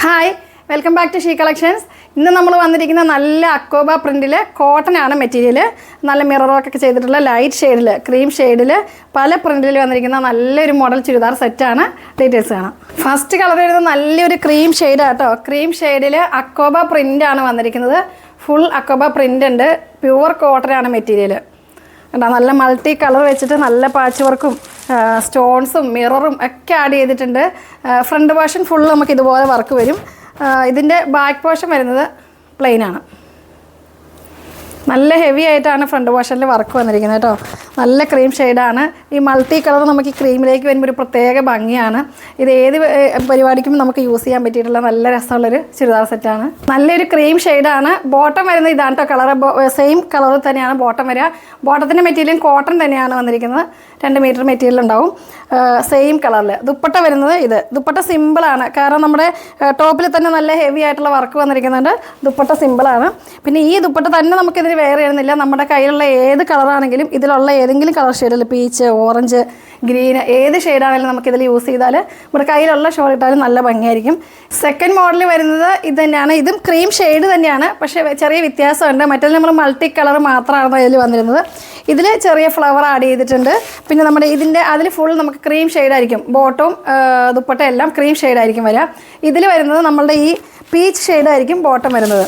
Hi, welcome back to she collections. ഇന്ന് നമ്മൾ വന്നിരിക്കുന്ന നല്ല അക്കോബ പ്രിൻറ്റിൽ കോട്ടൺ ആണ് മെറ്റീരിയൽ. നല്ല മിറർ വർക്കൊക്കെ ചെയ്തിട്ടുള്ള ലൈറ്റ് ഷെയ്ഡിൽ, ക്രീം ഷെയ്ഡിൽ പല പ്രിൻറ്റിൽ വന്നിരിക്കുന്ന നല്ലൊരു മോഡൽ ചുരിദാർ സെറ്റാണ്. ഡീറ്റെയിൽസ് കാണാം. ഫസ്റ്റ് കളർ വരുന്നത് നല്ലൊരു ക്രീം ഷെയ്ഡാണ് കേട്ടോ. ക്രീം ഷെയ്ഡിൽ അക്കോബ പ്രിൻ്റാണ് വന്നിരിക്കുന്നത്. ഫുൾ അക്കോബ പ്രിൻ്റ് ഉണ്ട്. പ്യുവർ കോട്ടൺ ആണ് മെറ്റീരിയൽ. കണ്ടോ, നല്ല മൾട്ടി കളർ വെച്ചിട്ട് നല്ല പാച്ച് വർക്കും സ്റ്റോൺസും മിററും ഒക്കെ ആഡ് ചെയ്തിട്ടുണ്ട്. ഫ്രണ്ട് പോർഷൻ ഫുൾ നമുക്ക് ഇതുപോലെ വർക്ക് വരും. ഇതിൻ്റെ ബാക്ക് പോർഷൻ വരുന്നത് പ്ലെയിനാണ്. നല്ല ഹെവി ആയിട്ടാണ് ഫ്രണ്ട് പോർഷനിൽ വർക്ക് വന്നിരിക്കുന്നത് കേട്ടോ. നല്ല ക്രീം ഷെയ്ഡാണ്. ഈ മൾട്ടി കളർ നമുക്ക് ഈ ക്രീമിലേക്ക് വരുമ്പോൾ ഒരു പ്രത്യേക ഭംഗിയാണ്. ഇത് ഏത് പരിപാടിക്കും നമുക്ക് യൂസ് ചെയ്യാൻ പറ്റിയിട്ടുള്ള നല്ല രസമുള്ളൊരു ചുരിദാർ സെറ്റാണ്. നല്ലൊരു ക്രീം ഷെയ്ഡാണ്. ബോട്ടം വരുന്നത് ഇതാണ് കേട്ടോ. കളർ സെയിം കളർ തന്നെയാണ് ബോട്ടം വരിക. ബോട്ടത്തിൻ്റെ മെറ്റീരിയൽ കോട്ടൺ തന്നെയാണ് വന്നിരിക്കുന്നത്. 2 മീറ്റർ മെറ്റീരിയൽ ഉണ്ടാവും, സെയിം കളറിൽ. ദുപ്പട്ട വരുന്നത് ഇത്. ദുപ്പട്ട സിമ്പിളാണ്, കാരണം നമ്മുടെ ടോപ്പിൽ തന്നെ നല്ല ഹെവി ആയിട്ടുള്ള വർക്ക് വന്നിരിക്കുന്നുണ്ട്. ദുപ്പട്ട സിമ്പിളാണ്. പിന്നെ ഈ ദുപ്പട്ട തന്നെ നമുക്കിതിൽ വേറെ ചെയ്യുന്നില്ല. നമ്മുടെ കയ്യിലുള്ള ഏത് കളറാണെങ്കിലും ഇതിലുള്ള ഏതെങ്കിലും കളർ ഷെയ്ഡിൽ, പീച്ച്, ഓറഞ്ച്, ഗ്രീൻ, ഏത് ഷെയ്ഡാണെങ്കിലും നമുക്കിതിൽ യൂസ് ചെയ്താൽ നമ്മുടെ കയ്യിലുള്ള ഷോൾ ഇട്ടാലും നല്ല ഭംഗിയായിരിക്കും. സെക്കൻഡ് മോഡൽ വരുന്നത് ഇത് തന്നെയാണ്. ഇതും ക്രീം ഷെയ്ഡ് തന്നെയാണ്, പക്ഷേ ചെറിയ വ്യത്യാസമുണ്ട്. മറ്റേ നമ്മൾ മൾട്ടി കളർ മാത്രമാണ് ഇതിൽ വന്നിരുന്നത്. ഇതിൽ ചെറിയ ഫ്ലവർ ആഡ് ചെയ്തിട്ടുണ്ട്. പിന്നെ നമ്മുടെ ഇതിൻ്റെ അതിൽ ഫുൾ നമുക്ക് ക്രീം ഷെയ്ഡായിരിക്കും. ബോട്ടവും ദുപ്പട്ട എല്ലാം ക്രീം ഷെയ്ഡായിരിക്കും വരിക. ഇതിൽ വരുന്നത് നമ്മളുടെ ഈ പീച്ച് ഷെയ്ഡായിരിക്കും ബോട്ടം വരുന്നത്.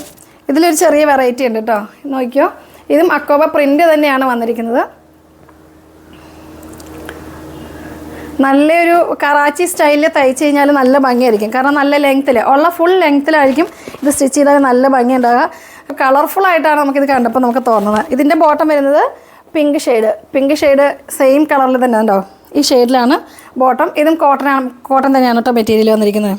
ഇതിലൊരു ചെറിയ വെറൈറ്റി ഉണ്ട് കേട്ടോ, നോക്കിയോ. ഇതും അക്കോബ പ്രിൻ്റ് തന്നെയാണ് വന്നിരിക്കുന്നത്. നല്ലൊരു കറാച്ചി സ്റ്റൈലിൽ തയ്ച്ച് കഴിഞ്ഞാൽ നല്ല ഭംഗിയായിരിക്കും, കാരണം നല്ല ലെങ്ത്തിൽ ഉള്ള ഫുൾ ലെങ്ത്തിലായിരിക്കും ഇത് സ്റ്റിച്ച് ചെയ്താൽ നല്ല ഭംഗി ഉണ്ടാകുക. കളർഫുള്ളായിട്ടാണ് നമുക്കിത് കണ്ടപ്പോൾ നമുക്ക് തോന്നുന്നത്. ഇതിൻ്റെ ബോട്ടം വരുന്നത് പിങ്ക് ഷെയ്ഡ് സെയിം കളറിൽ തന്നെ ഉണ്ടോ, ഈ ഷെയ്ഡിലാണ് ബോട്ടം. ഇതും കോട്ടൺ തന്നെയാണ് കേട്ടോ മെറ്റീരിയൽ വന്നിരിക്കുന്നത്.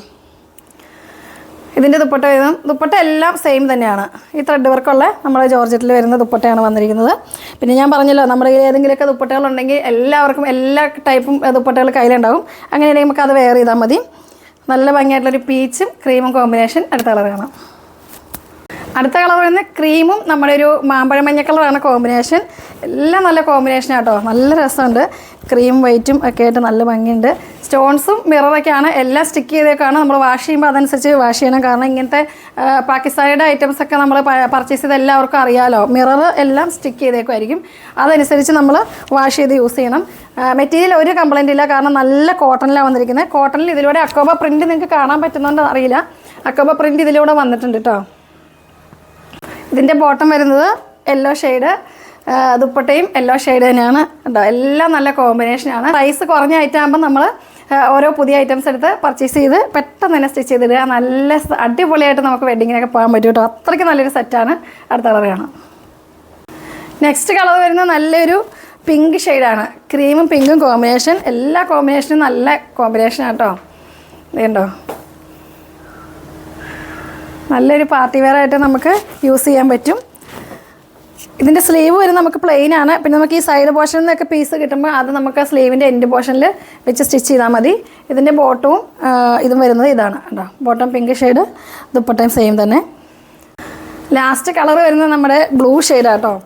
ഇതിൻ്റെ ദുപ്പട്ട എല്ലാം സെയിം തന്നെയാണ്. ഈ ത്രെഡ് വർക്കുള്ള നമ്മുടെ ജോർജറ്റിൽ വരുന്ന ദുപ്പട്ടയാണ് വന്നിരിക്കുന്നത്. പിന്നെ ഞാൻ പറഞ്ഞല്ലോ, നമ്മുടെ കയ്യിൽ ഏതെങ്കിലുമൊക്കെ ദുപ്പട്ടകളുണ്ടെങ്കിൽ എല്ലാവർക്കും എല്ലാ ടൈപ്പും ദുപ്പട്ടകൾ കയ്യിലുണ്ടാവും. അങ്ങനെയാണെങ്കിൽ നമുക്ക് അത് വെയർ ചെയ്താൽ മതി. നല്ല ഭംഗിയായിട്ടുള്ളൊരു പീച്ചും ക്രീമും കോമ്പിനേഷൻ. അടുത്ത കളർ കാണാം. അടുത്ത കളർ വരുന്നത് ക്രീമും നമ്മുടെ ഒരു മാമ്പഴ മഞ്ഞ കളറാണ് കോമ്പിനേഷൻ. എല്ലാം നല്ല കോമ്പിനേഷനാണ് കേട്ടോ. നല്ല രസമുണ്ട്. ക്രീമും വൈറ്റും ഒക്കെ ആയിട്ട് നല്ല ഭംഗിയുണ്ട്. സ്റ്റോൺസും മിററൊക്കെയാണ്. എല്ലാം സ്റ്റിക്ക് ചെയ്തേക്കാണ്. നമ്മൾ വാഷ് ചെയ്യുമ്പോൾ അതനുസരിച്ച് വാഷ് ചെയ്യണം, കാരണം ഇങ്ങനത്തെ പാകിസ്ഥാനിയുടെ ഐറ്റംസൊക്കെ നമ്മൾ പർച്ചേസ് ചെയ്ത് എല്ലാവർക്കും അറിയാമല്ലോ. മിറർ എല്ലാം സ്റ്റിക്ക് ചെയ്തേക്കുമായിരിക്കും. അതനുസരിച്ച് നമ്മൾ വാഷ് ചെയ്ത് യൂസ് ചെയ്യണം. മെറ്റീരിയൽ ഒരു കംപ്ലൈൻ്റ് ഇല്ല, കാരണം നല്ല കോട്ടണിലാണ് വന്നിരിക്കുന്നത്. കോട്ടണിൽ ഇതിലൂടെ അക്കോബ പ്രിൻറ്റ് നിങ്ങൾക്ക് കാണാൻ പറ്റുന്നുണ്ടോ അറിയില്ല. അക്കോബ പ്രിൻറ്റ് ഇതിലൂടെ വന്നിട്ടുണ്ട് കേട്ടോ. ഇതിൻ്റെ ബോട്ടം വരുന്നത് യെല്ലോ ഷെയ്ഡ്, ദുപ്പട്ടയും യെല്ലോ ഷെയ്ഡ് തന്നെയാണ് കേട്ടോ. എല്ലാം നല്ല കോമ്പിനേഷനാണ്. പ്രൈസ് കുറഞ്ഞ ഐറ്റം ആകുമ്പോൾ നമ്മൾ ഓരോ പുതിയ ഐറ്റംസ് എടുത്ത് പർച്ചേസ് ചെയ്ത് പെട്ടെന്ന് തന്നെ സ്റ്റിച്ച് ചെയ്തിടുക. നല്ല അടിപൊളിയായിട്ട് നമുക്ക് വെഡ്ഡിങ്ങിനൊക്കെ പോകാൻ പറ്റും കേട്ടോ. അത്രയ്ക്ക് നല്ലൊരു സെറ്റാണ്. അടുത്ത കളർ കാണാം. നെക്സ്റ്റ് കളർ വരുന്നത് നല്ലൊരു പിങ്ക് ഷെയ്ഡാണ്. ക്രീമും പിങ്കും കോമ്പിനേഷൻ. എല്ലാ കോമ്പിനേഷനും നല്ല കോമ്പിനേഷനാണ് കേട്ടോ. ഇതുണ്ടോ, നല്ലൊരു പാർട്ടി വെയർ ആയിട്ട് നമുക്ക് യൂസ് ചെയ്യാൻ പറ്റും. ഇതിൻ്റെ സ്ലീവ് വരുന്നത് നമുക്ക് പ്ലെയിൻ ആണ്. പിന്നെ നമുക്ക് ഈ സൈഡ് പോർഷനിൽ നിന്നൊക്കെ പീസ് കിട്ടുമ്പോൾ അത് നമുക്ക് സ്ലീവിൻ്റെ എൻഡ് പോർഷനിൽ വെച്ച് സ്റ്റിച്ച് ചെയ്താൽ മതി. ഇതിൻ്റെ ബോട്ടവും ഇതും വരുന്നത് ഇതാണ് കേട്ടോ. ബോട്ടം പിങ്ക് ഷെയ്ഡ്, ദുപ്പട്ടയും സെയിം തന്നെ. ലാസ്റ്റ് കളർ വരുന്നത് നമ്മുടെ ബ്ലൂ ഷെയ്ഡാണ് കേട്ടോ.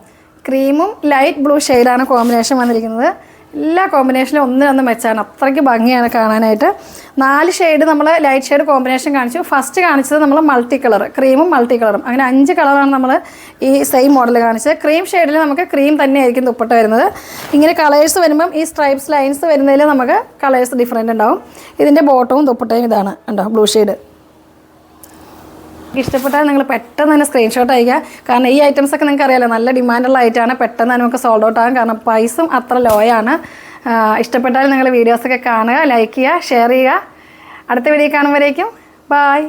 ക്രീമും ലൈറ്റ് ബ്ലൂ ഷെയ്ഡാണ് കോമ്പിനേഷൻ വന്നിരിക്കുന്നത്. എല്ലാ കോമ്പിനേഷനും ഒന്നിനൊന്ന് മെച്ചാണ്. അത്രയ്ക്ക് ഭംഗിയാണ് കാണാനായിട്ട്. 4 ഷെയ്ഡ് നമ്മൾ ലൈറ്റ് ഷെയ്ഡ് കോമ്പിനേഷൻ കാണിച്ചു. ഫസ്റ്റ് കാണിച്ചത് നമ്മൾ മൾട്ടി കളർ, ക്രീമും മൾട്ടി കളറും, അങ്ങനെ 5 കളറാണ് നമ്മൾ ഈ സെയിം മോഡൽ കാണിച്ചത്. ക്രീം ഷെയ്ഡിൽ നമുക്ക് ക്രീം തന്നെയായിരിക്കും ദുപ്പട്ട വരുന്നത്. ഇങ്ങനെ കളേഴ്സ് വരുമ്പം ഈ സ്ട്രൈപ്സ് ലൈൻസ് വരുന്നതിൽ നമുക്ക് കളേഴ്സ് ഡിഫറെൻ്റ് ഉണ്ടാവും. ഇതിൻ്റെ ബോട്ടവും ദുപ്പട്ടയും ഇതാണ് ഉണ്ടോ, ബ്ലൂ ഷെയ്ഡ്. ഇഷ്ടപ്പെട്ടാൽ നിങ്ങൾ പെട്ടെന്ന് തന്നെ സ്ക്രീൻഷോട്ട് അയക്കുക, കാരണം ഈ ഐറ്റംസൊക്കെ നിങ്ങൾക്ക് അറിയാമല്ലോ, നല്ല ഡിമാൻഡുള്ള ഐറ്റമാണ്. പെട്ടെന്ന് തന്നെ നമുക്ക് സോൾഡ് ഔട്ട് ആകും, കാരണം പ്രൈസും അത്ര ലോ ആണ്. ഇഷ്ടപ്പെട്ടാൽ നിങ്ങൾ വീഡിയോസൊക്കെ കാണുക, ലൈക്ക് ചെയ്യുക, ഷെയർ ചെയ്യുക. അടുത്ത വീഡിയോ കാണുമ്പോഴേക്കും ബൈ.